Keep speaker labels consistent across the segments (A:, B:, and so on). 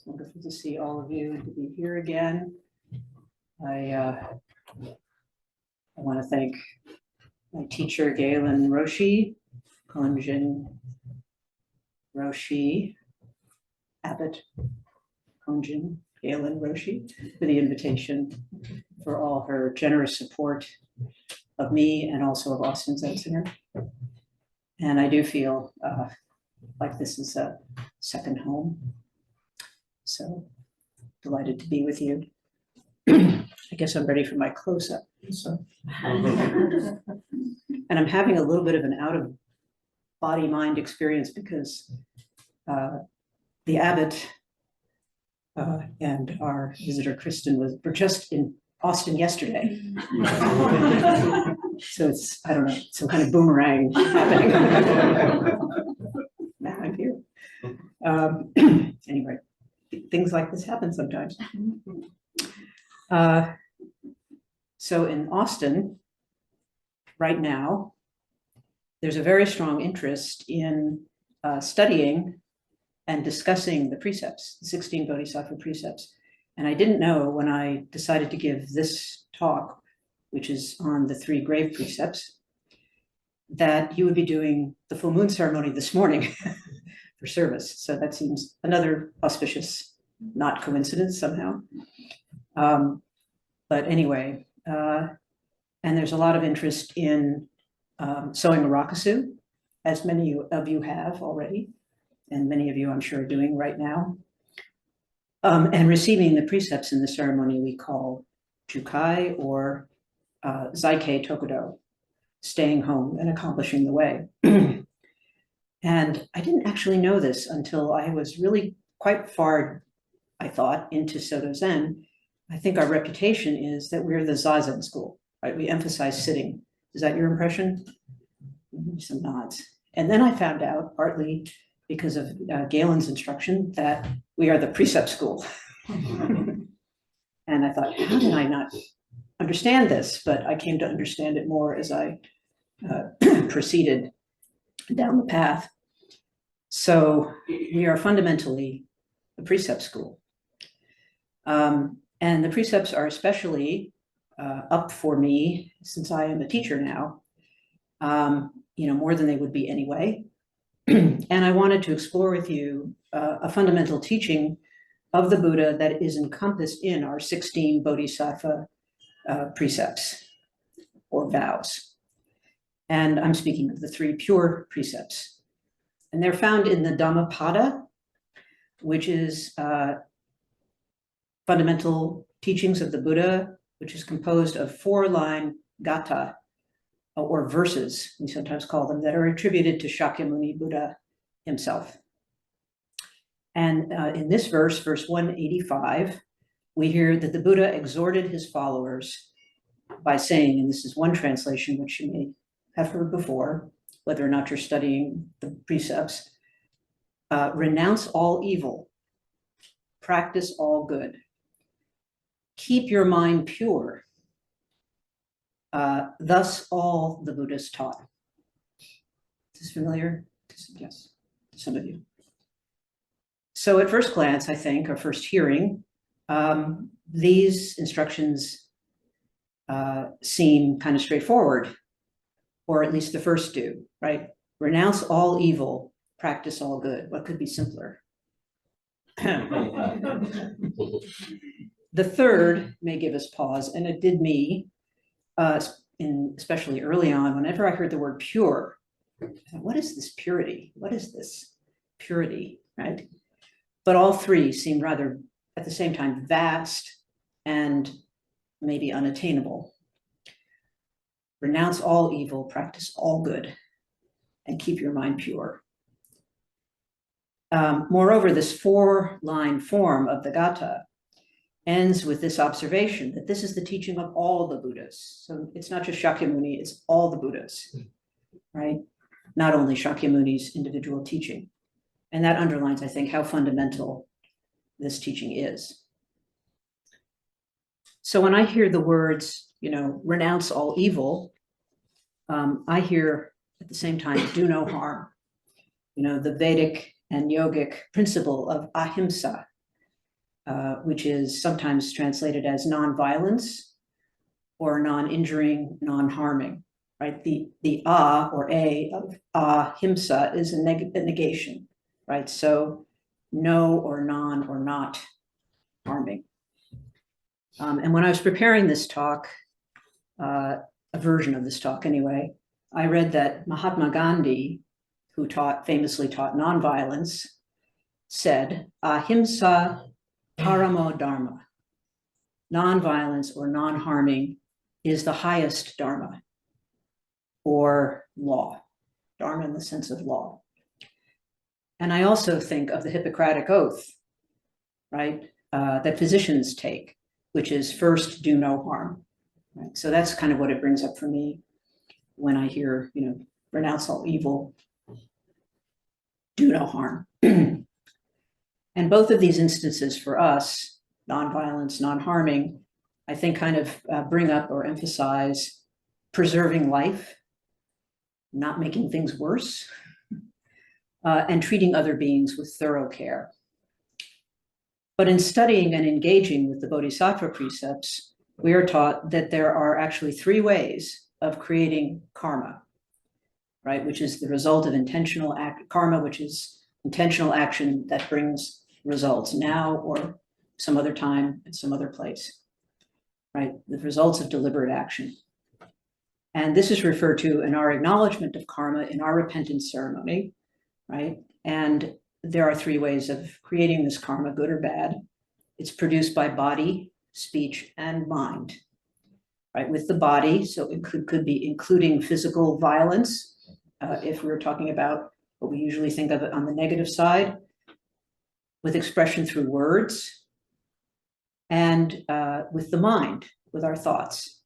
A: Wonderful to see all of you and to be here again. I want to thank my teacher, Galen Roshi, Konjin Roshi, Abbott Konjin, Galen Roshi, for the invitation, for all her generous support of me and also of Austin Zensinger. And I do feel like this is a second home. So delighted to be with you. I guess I'm ready for my close-up. So. And I'm having a little bit of an out-of-body-mind experience because the abbot and our visitor Kristen were just in Austin yesterday. So it's, I don't know, some kind of boomerang happening. Now I'm here. Anyway, things like this happen sometimes. So in Austin, right now, there's a very strong interest in studying and discussing the precepts, the 16 Bodhisattva precepts. And I didn't know when I decided to give this talk, which is on the 3 grave precepts, that you would be doing the full moon ceremony this morning for service. So that seems another auspicious, not coincidence somehow. But anyway, and there's a lot of interest in sewing a rakusu, as many of you have already, and many of you I'm sure are doing right now. And receiving the precepts in the ceremony we call jukai or zaikei tokudo, staying home and accomplishing the way. And I didn't actually know this until I was really quite far, I thought, into Soto Zen. I think our reputation is that we're the Zazen school, right? We emphasize sitting. Is that your impression? Some nods. And then I found out, partly because of Galen's instruction, that we are the precept school. And I thought, how did I not understand this? But I came to understand it more as I proceeded down the path. So we are fundamentally a precept school. And the precepts are especially up for me, since I am a teacher now, more than they would be anyway. And I wanted to explore with you a fundamental teaching of the Buddha that is encompassed in our 16 Bodhisattva precepts or vows. And I'm speaking of the 3 pure precepts. And they're found in the Dhammapada, which is fundamental teachings of the Buddha, which is composed of 4-line gatha, or verses, we sometimes call them, that are attributed to Shakyamuni Buddha himself. And in this verse, verse 185, we hear that the Buddha exhorted his followers by saying, and this is one translation which you may have heard before, whether or not you're studying the precepts, renounce all evil, practice all good, keep your mind pure. Thus all the Buddhas taught. Is this familiar? Yes, to some of you. So at first glance, I think, or first hearing, these instructions seem kind of straightforward, or at least the first do, right? Renounce all evil, practice all good. What could be simpler? The third may give us pause, and it did me, especially early on, whenever I heard the word pure. I thought, what is this purity? What is this purity, right? But all 3 seem rather, at the same time, vast and maybe unattainable. Renounce all evil, practice all good, and keep your mind pure. Moreover, this 4-line form of the Gatha ends with this observation that this is the teaching of all the Buddhas. So it's not just Shakyamuni, it's all the Buddhas, right? Not only Shakyamuni's individual teaching. And that underlines, I think, how fundamental this teaching is. So when I hear the words, renounce all evil, I hear at the same time, do no harm. The Vedic and yogic principle of ahimsa, which is sometimes translated as nonviolence or non-injuring, non-harming, right? The a or a of ahimsa is a negation, right? So no or non or not harming. And when I was preparing this talk, a version of this talk anyway, I read that Mahatma Gandhi, who famously taught nonviolence, said, ahimsa paramo dharma. Nonviolence or non-harming is the highest dharma or law, dharma in the sense of law. And I also think of the Hippocratic Oath, right, that physicians take, which is first do no harm. Right? So that's kind of what it brings up for me when I hear, renounce all evil, do no harm. And both of these instances for us, nonviolence, non-harming, I think kind of bring up or emphasize preserving life, not making things worse, and treating other beings with thorough care. But in studying and engaging with the Bodhisattva precepts, we are taught that there are actually 3 ways of creating karma, right? Which is the result of intentional karma, which is intentional action that brings results now or some other time in some other place, right? The results of deliberate action. And this is referred to in our acknowledgement of karma in our repentance ceremony, right? And there are 3 ways of creating this karma, good or bad. It's produced by body, speech, and mind, right? With the body, so it could be including physical violence, if we're talking about what we usually think of it on the negative side, with expression through words, and with the mind, with our thoughts.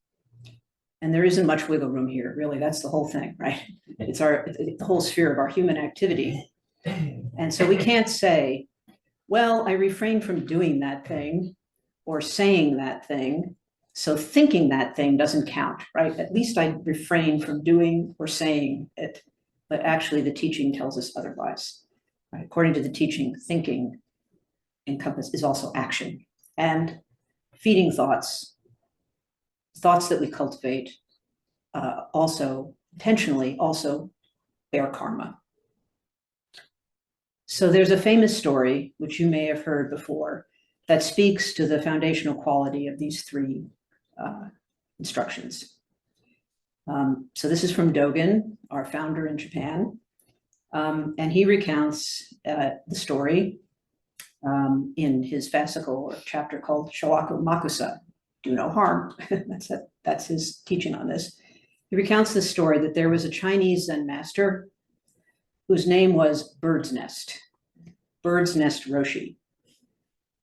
A: And there isn't much wiggle room here, really. That's the whole thing, right? It's the whole sphere of our human activity. And so we can't say, well, I refrain from doing that thing or saying that thing, so thinking that thing doesn't count, right? At least I refrain from doing or saying it, but actually the teaching tells us otherwise. Right? According to the teaching, thinking is also action, and feeding thoughts that we cultivate also intentionally also bear karma. So there's a famous story, which you may have heard before, that speaks to the foundational quality of these 3 instructions. So this is from Dogen, our founder in Japan, and he recounts the story in his fascicle or chapter called Showaku Makusa, do no harm. That's his teaching on this. He recounts the story that there was a Chinese Zen master whose name was Bird's Nest Roshi,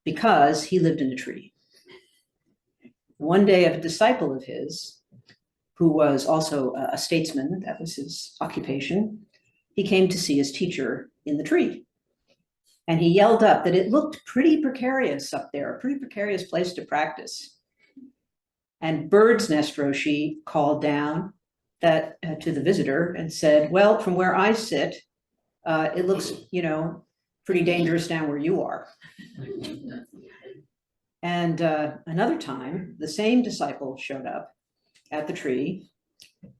A: because he lived in a tree. One day, a disciple of his, who was also a statesman, that was his occupation, he came to see his teacher in the tree. And he yelled up that it looked pretty precarious up there, a pretty precarious place to practice. And Bird's Nest Roshi called down that to the visitor and said, well, from where I sit, it looks, pretty dangerous down where you are. And another time, the same disciple showed up at the tree,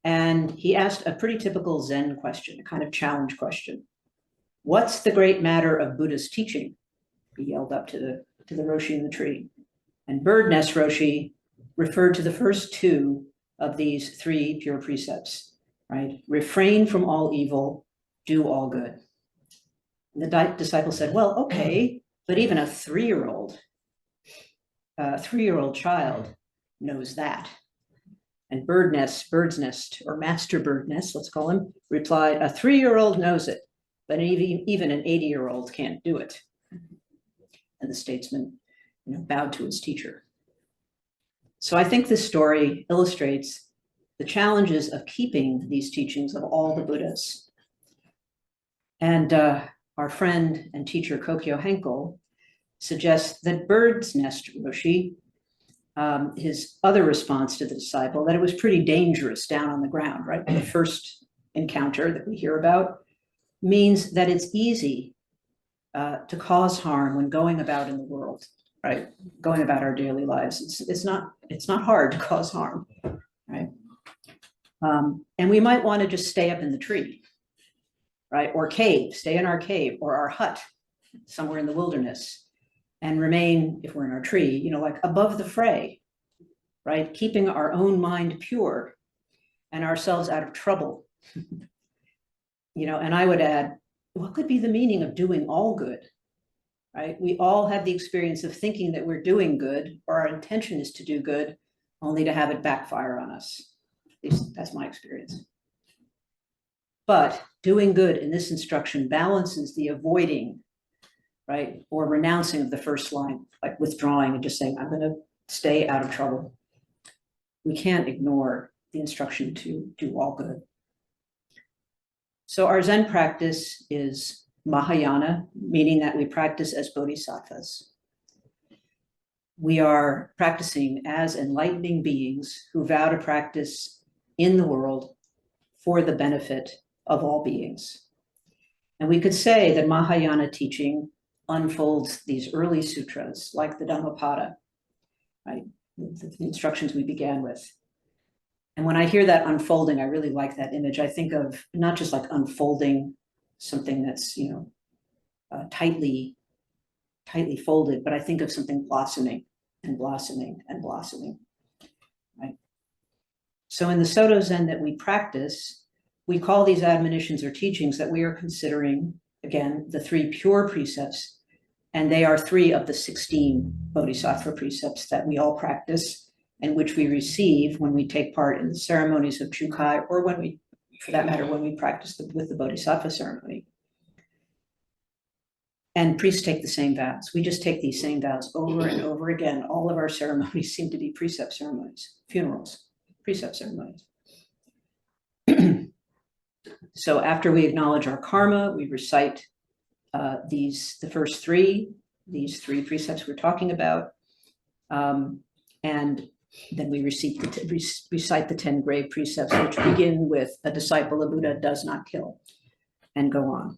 A: and he asked a pretty typical Zen question, a kind of challenge question. What's the great matter of Buddha's teaching? He yelled up to the Roshi in the tree. And Bird Nest Roshi referred to the first 2 of these 3 pure precepts, right? Refrain from all evil, do all good. And the disciple said, well, okay, but even a 3-year-old child knows that. And Bird's Nest, or Master Bird Nest, let's call him, replied, a 3-year-old knows it, but even an 80-year-old can't do it. And the statesman, bowed to his teacher. So I think this story illustrates the challenges of keeping these teachings of all the Buddhas. And our friend and teacher Kokyo Henkel suggests that Bird's Nest Roshi, his other response to the disciple, that it was pretty dangerous down on the ground, right? The first encounter that we hear about means that it's easy to cause harm when going about in the world, right? Going about our daily lives. It's not hard to cause harm, right? And we might want to just stay up in the tree, right? Or cave, stay in our cave or our hut somewhere in the wilderness and remain, if we're in our tree, like above the fray, right? Keeping our own mind pure and ourselves out of trouble. And I would add, what could be the meaning of doing all good, right? We all have the experience of thinking that we're doing good, or our intention is to do good, only to have it backfire on us. At least that's my experience. But doing good in this instruction balances the avoiding, right, or renouncing of the first line, like withdrawing and just saying, I'm going to stay out of trouble. We can't ignore the instruction to do all good. So our Zen practice is Mahayana, meaning that we practice as bodhisattvas. We are practicing as enlightening beings who vow to practice in the world for the benefit of all beings. And we could say that Mahayana teaching unfolds these early sutras, like the Dhammapada, right? The instructions we began with. And when I hear that unfolding, I really like that image. I think of not just like unfolding something that's, tightly folded, but I think of something blossoming and blossoming and blossoming, right? So in the Soto Zen that we practice, we call these admonitions or teachings that we are considering, again, the 3 pure precepts, and they are 3 of the 16 bodhisattva precepts that we all practice and which we receive when we take part in the ceremonies of Chukai, or when we, for that matter, when we practice with the bodhisattva ceremony. And priests take the same vows. We just take these same vows over and over again. All of our ceremonies seem to be precept ceremonies, funerals, precept ceremonies. So after we acknowledge our karma, we recite the first 3, these 3 precepts we're talking about. And then we recite the 10 grave precepts, which begin with a disciple of Buddha does not kill, and go on.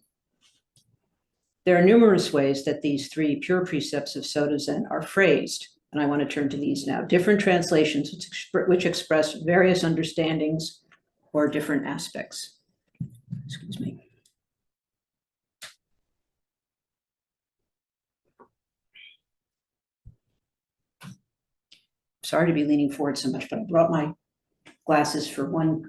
A: There are numerous ways that these 3 pure precepts of Soto Zen are phrased, and I want to turn to these now. Different translations which express various understandings or different aspects. Excuse me. Sorry to be leaning forward so much, but I brought my glasses for one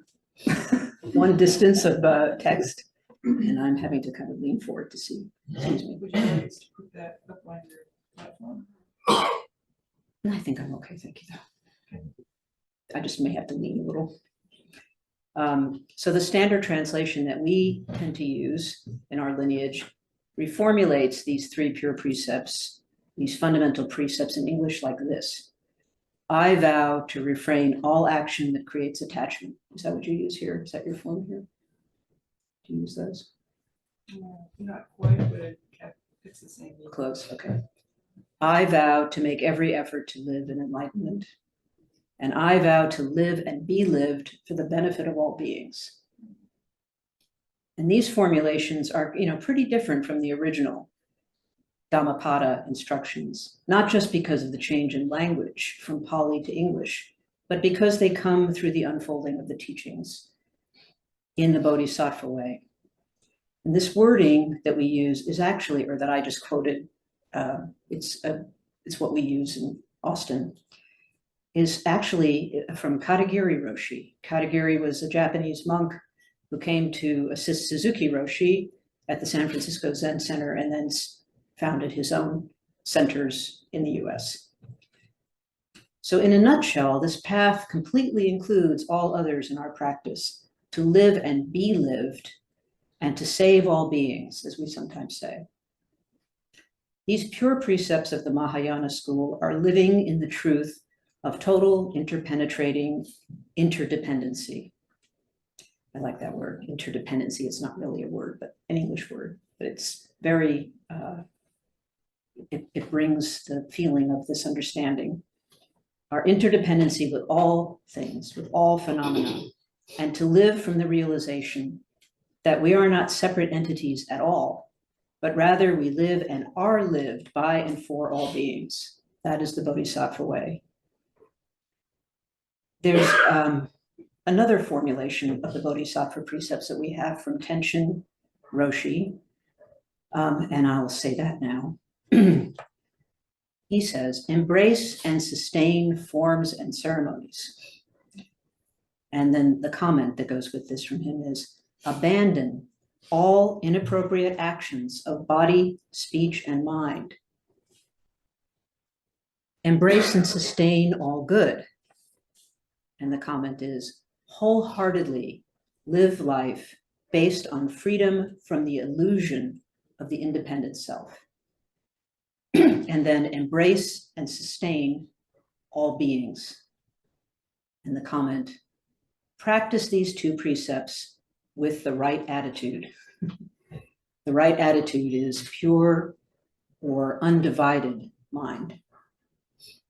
A: distance of text, and I'm having to kind of lean forward to see. Excuse me.
B: Would you like us to put that up on your platform?
A: I think I'm okay, thank you though. I just may have to lean a little. So the standard translation that we tend to use in our lineage reformulates these 3 pure precepts, these fundamental precepts in English like this. I vow to refrain all action that creates attachment. Is that what you use here? Is that your form here? Do you use those?
B: Not quite, but it's the same.
A: Close, okay. I vow to make every effort to live in enlightenment. And I vow to live and be lived for the benefit of all beings. And these formulations are, pretty different from the original Dhammapada instructions, not just because of the change in language from Pali to English, but because they come through the unfolding of the teachings in the Bodhisattva way. And this wording that we use is actually, or that I just quoted, it's what we use in Austin, is actually from Katagiri Roshi. Katagiri was a Japanese monk who came to assist Suzuki Roshi at the San Francisco Zen Center and then founded his own centers in the US. So in a nutshell, this path completely includes all others in our practice, to live and be lived, and to save all beings, as we sometimes say. These pure precepts of the Mahayana school are living in the truth of total interpenetrating interdependency. I like that word, interdependency. It's not really a word, but an English word, but it's very, it brings the feeling of this understanding. Our interdependency with all things, with all phenomena, and to live from the realization that we are not separate entities at all, but rather we live and are lived by and for all beings. That is the Bodhisattva way. There's another formulation of the Bodhisattva precepts that we have from Tenshin Roshi, and I'll say that now. He says, embrace and sustain forms and ceremonies. And then the comment that goes with this from him is, abandon all inappropriate actions of body, speech, and mind. Embrace and sustain all good. And the comment is, wholeheartedly live life based on freedom from the illusion of the independent self. And then embrace and sustain all beings. And the comment, practice these two precepts with the right attitude. The right attitude is pure or undivided mind.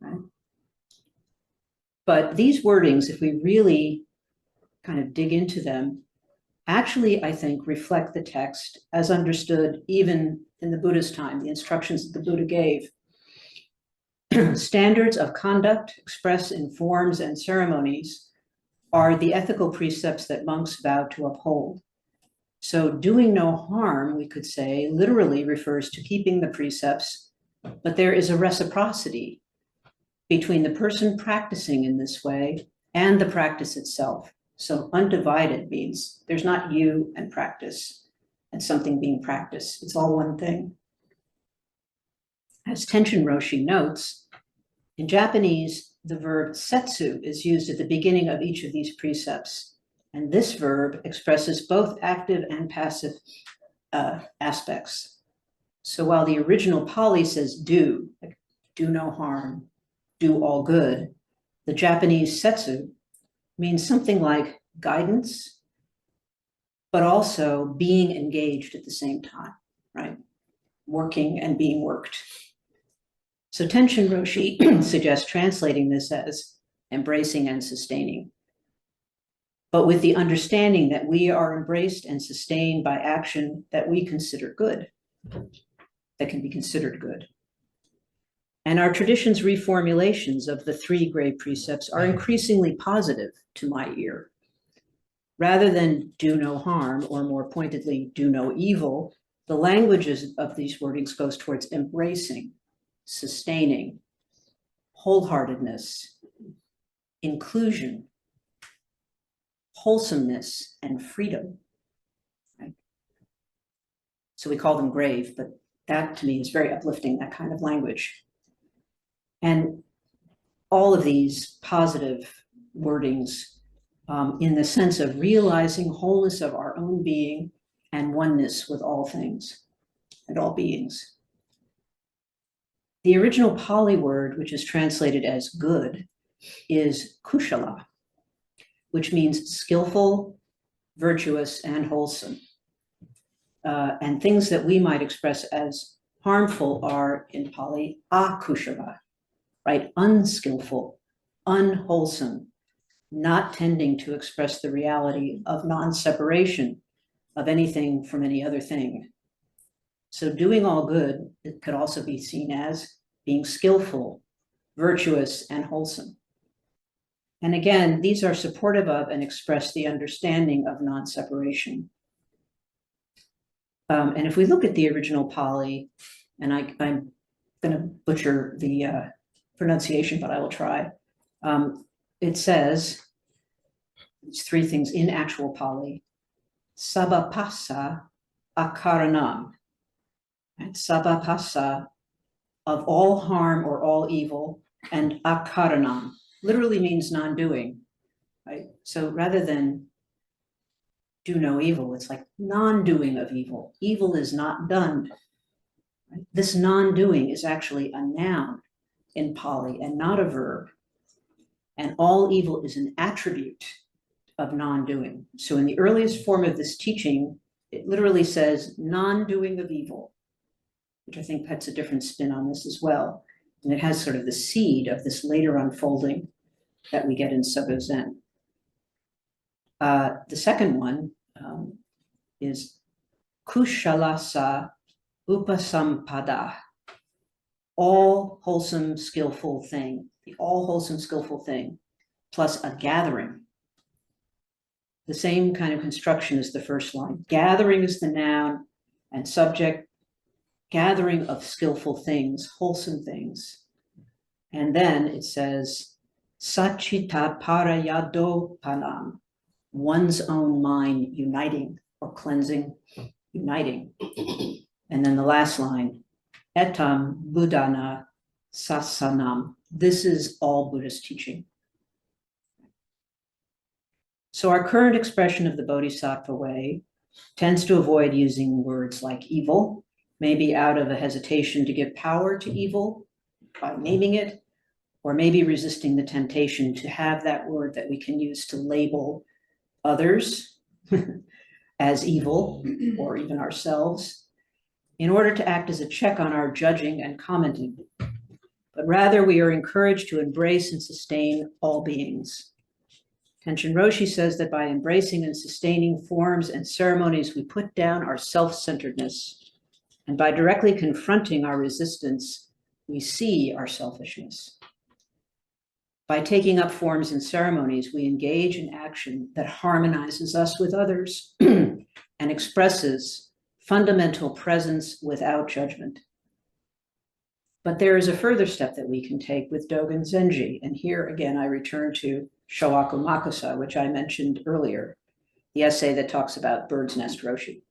A: Right? But these wordings, if we really kind of dig into them, actually, I think, reflect the text as understood even in the Buddha's time, the instructions that the Buddha gave. Standards of conduct expressed in forms and ceremonies are the ethical precepts that monks vow to uphold. So doing no harm, we could say, literally refers to keeping the precepts, but there is a reciprocity between the person practicing in this way and the practice itself. So undivided means there's not you and practice and something being practiced. It's all one thing. As Tenshin Roshi notes, in Japanese, the verb setsu is used at the beginning of each of these precepts. And this verb expresses both active and passive aspects. So while the original Pali says do, like do no harm, do all good, the Japanese setsu means something like guidance, but also being engaged at the same time, right? Working and being worked. So Tenshin Roshi suggests translating this as embracing and sustaining, but with the understanding that we are embraced and sustained by action that we consider good, that can be considered good. And our tradition's reformulations of the three great precepts are increasingly positive to my ear. Rather than do no harm, or more pointedly, do no evil, the languages of these wordings goes towards embracing, sustaining, wholeheartedness, inclusion, wholesomeness, and freedom. Right? So we call them grave, but that to me is very uplifting, that kind of language. And all of these positive wordings in the sense of realizing wholeness of our own being and oneness with all things and all beings. The original Pali word, which is translated as good, is kushala, which means skillful, virtuous, and wholesome. And things that we might express as harmful are in Pali akushala, right? Unskillful, unwholesome, not tending to express the reality of non-separation of anything from any other thing. So doing all good, it could also be seen as being skillful, virtuous, and wholesome. And again, these are supportive of and express the understanding of non-separation. And if we look at the original Pali, and I'm going to butcher the pronunciation, but I will try. It says, it's three things in actual Pali, sabapasa akaranam. And sabapasa, of all harm or all evil, and akaranam literally means non-doing, right? So rather than do no evil, it's like non-doing of evil. Evil is not done. Right? This non-doing is actually a noun in Pali and not a verb. And all evil is an attribute of non-doing. So in the earliest form of this teaching, it literally says non-doing of evil, which I think puts a different spin on this as well. And it has sort of the seed of this later unfolding that we get in Soto Zen. The second one is kushalasa upasampada, all wholesome, skillful thing, the all wholesome, skillful thing, plus a gathering. The same kind of construction as the first line. Gathering is the noun and subject, gathering of skillful things, wholesome things. And then it says, Sachita parayado panam, one's own mind uniting or cleansing, uniting. And then the last line, etam buddhana sasanam. This is all Buddhist teaching. So our current expression of the Bodhisattva way tends to avoid using words like evil, maybe out of a hesitation to give power to evil by naming it, or maybe resisting the temptation to have that word that we can use to label others as evil, or even ourselves, in order to act as a check on our judging and commenting. But rather, we are encouraged to embrace and sustain all beings. Tenshin Roshi says that by embracing and sustaining forms and ceremonies, we put down our self-centeredness. And by directly confronting our resistance, we see our selfishness. By taking up forms and ceremonies, we engage in action that harmonizes us with others and expresses fundamental presence without judgment. But there is a further step that we can take with Dogen Zenji. And here again, I return to Showaku Makusa, which I mentioned earlier, the essay that talks about bird's nest Roshi.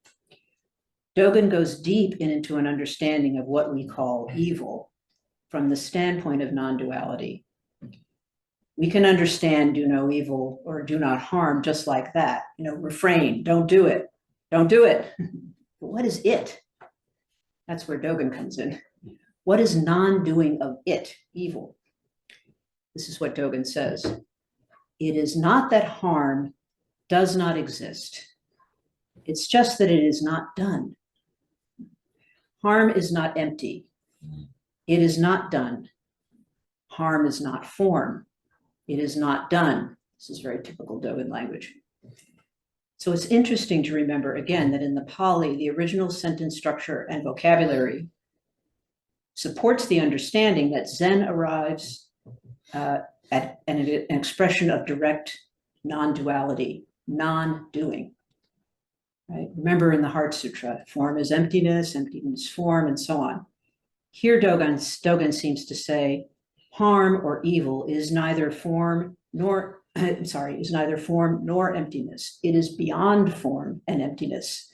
A: Dogen goes deep into an understanding of what we call evil from the standpoint of non-duality. We can understand do no evil or do not harm just like that. Refrain, don't do it, don't do it. But what is it? That's where Dogen comes in. What is non-doing of it, evil? This is what Dogen says. It is not that harm does not exist. It's just that it is not done. Harm is not empty. It is not done. Harm is not form. It is not done. This is very typical Dogen language. So it's interesting to remember again that in the Pali, the original sentence structure and vocabulary supports the understanding that Zen arrives at an expression of direct non-duality, non-doing. Right? Remember in the Heart Sutra, form is emptiness, emptiness form, and so on. Here Dogen seems to say harm or evil is neither form nor emptiness. It is beyond form and emptiness.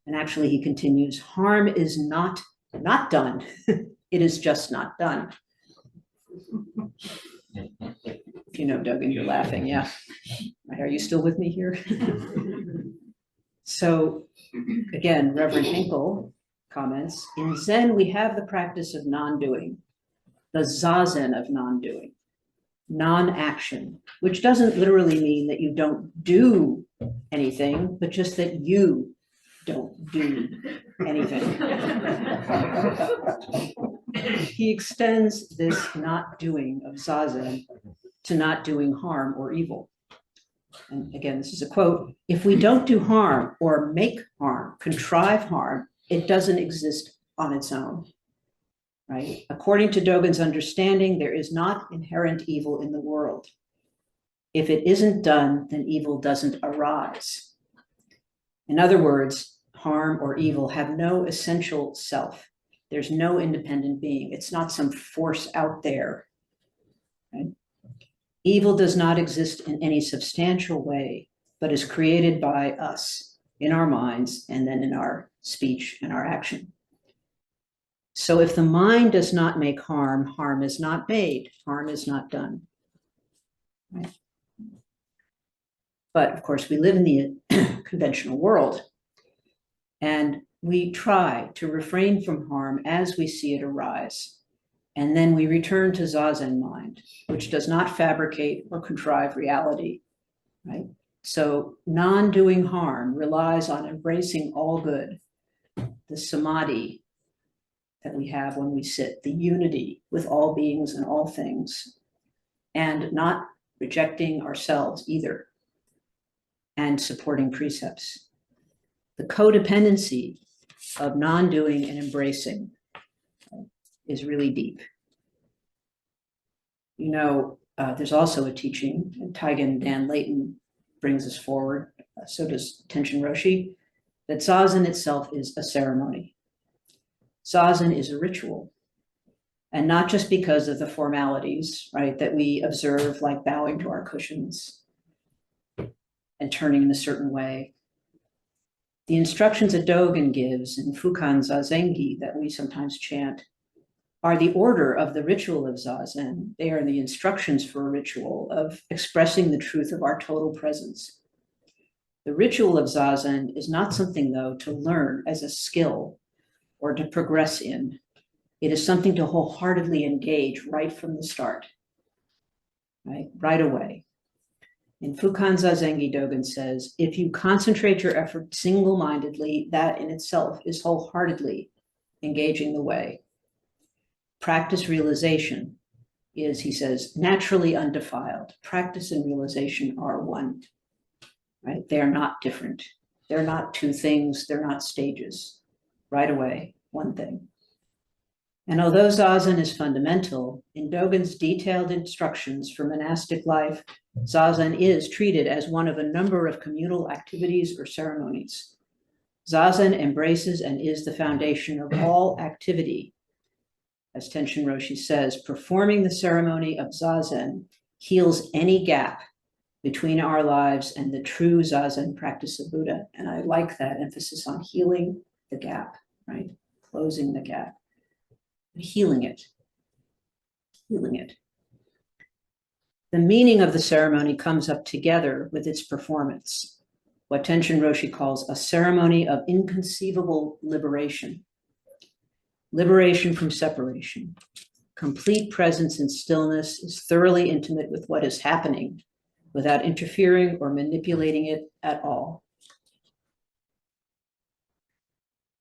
A: And actually he continues, harm is not done. It is just not done. If you know Dogen, you're laughing, yeah. Are you still with me here? So again, Reverend Hinkle comments, in Zen, we have the practice of non-doing, the zazen of non-doing, non-action, which doesn't literally mean that you don't do anything, but just that you don't do anything. He extends this not doing of zazen to not doing harm or evil. And again, this is a quote, if we don't do harm or make harm, contrive harm, it doesn't exist on its own, right? According to Dogen's understanding, there is not inherent evil in the world. If it isn't done, then evil doesn't arise. In other words, harm or evil have no essential self. There's no independent being. It's not some force out there, right? Evil does not exist in any substantial way, but is created by us in our minds and then in our speech and our action. So if the mind does not make harm, harm is not made, harm is not done. Right? But of course, we live in the conventional world, and we try to refrain from harm as we see it arise. And then we return to Zazen mind, which does not fabricate or contrive reality, right? So non-doing harm relies on embracing all good, the samadhi that we have when we sit, the unity with all beings and all things, and not rejecting ourselves either, and supporting precepts. The codependency of non-doing and embracing. is really deep. You know, there's also a teaching, and Taigen Dan Layton brings us forward, so does Tenshin Roshi, that Zazen itself is a ceremony. Zazen is a ritual. And not just because of the formalities, right, that we observe, like bowing to our cushions and turning in a certain way. The instructions that Dogen gives in Fukan Zazengi that we sometimes chant are the order of the ritual of Zazen. They are the instructions for a ritual of expressing the truth of our total presence. The ritual of Zazen is not something, though, to learn as a skill or to progress in. It is something to wholeheartedly engage right from the start, right away. In Fukan Zazengi, Dogen says, if you concentrate your effort single-mindedly, that in itself is wholeheartedly engaging the way. Practice realization is, he says, naturally undefiled. Practice and realization are one, right? They are not different. They're not two things. They're not stages. Right away, one thing. And although Zazen is fundamental, in Dogen's detailed instructions for monastic life, Zazen is treated as one of a number of communal activities or ceremonies. Zazen embraces and is the foundation of all activity. As Tenshin Roshi says, performing the ceremony of Zazen heals any gap between our lives and the true Zazen practice of Buddha. And I like that emphasis on healing the gap, right? Closing the gap. Healing it. The meaning of the ceremony comes up together with its performance, what Tenshin Roshi calls a ceremony of inconceivable liberation. Liberation from separation. Complete presence in stillness is thoroughly intimate with what is happening without interfering or manipulating it at all.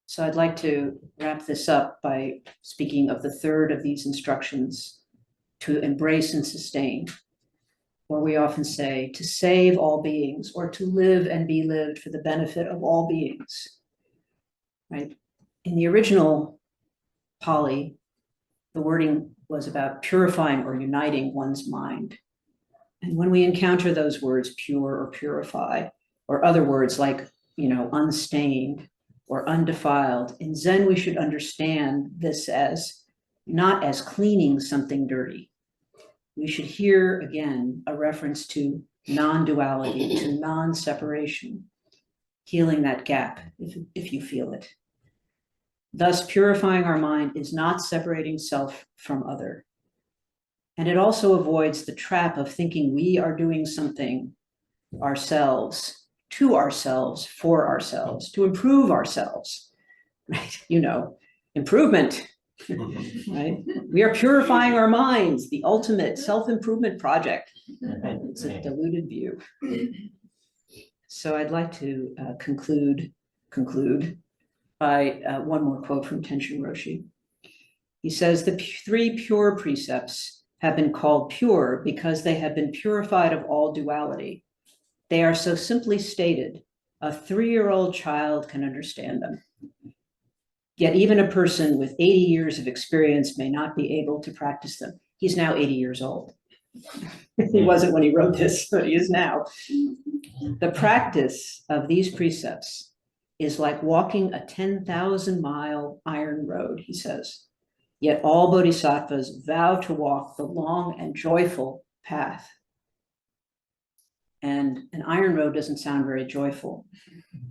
A: So I'd like to wrap this up by speaking of the third of these instructions, to embrace and sustain, or we often say to save all beings, or to live and be lived for the benefit of all beings, right? In the original Pali, the wording was about purifying or uniting one's mind. And when we encounter those words, pure or purify, or other words like, unstained or undefiled, in Zen, we should understand this as not as cleaning something dirty. We should hear, again, a reference to non-duality, to non-separation, healing that gap if you feel it. Thus, purifying our mind is not separating self from other. And it also avoids the trap of thinking we are doing something ourselves, to ourselves, for ourselves, to improve ourselves, right? Improvement, right? We are purifying our minds, the ultimate self-improvement project. It's a diluted view. So I'd like to conclude by one more quote from Tenshin Roshi. He says, the three pure precepts have been called pure because they have been purified of all duality. They are so simply stated, a 3-year-old child can understand them. Yet even a person with 80 years of experience may not be able to practice them. He's now 80 years old. He wasn't when he wrote this, but he is now. The practice of these precepts is like walking a 10,000-mile iron road, he says. Yet all bodhisattvas vow to walk the long and joyful path. And an iron road doesn't sound very joyful,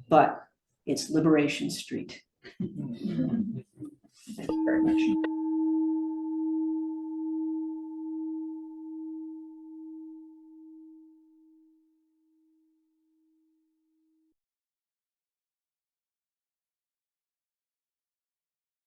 A: but it's Liberation Street. Thank you very much.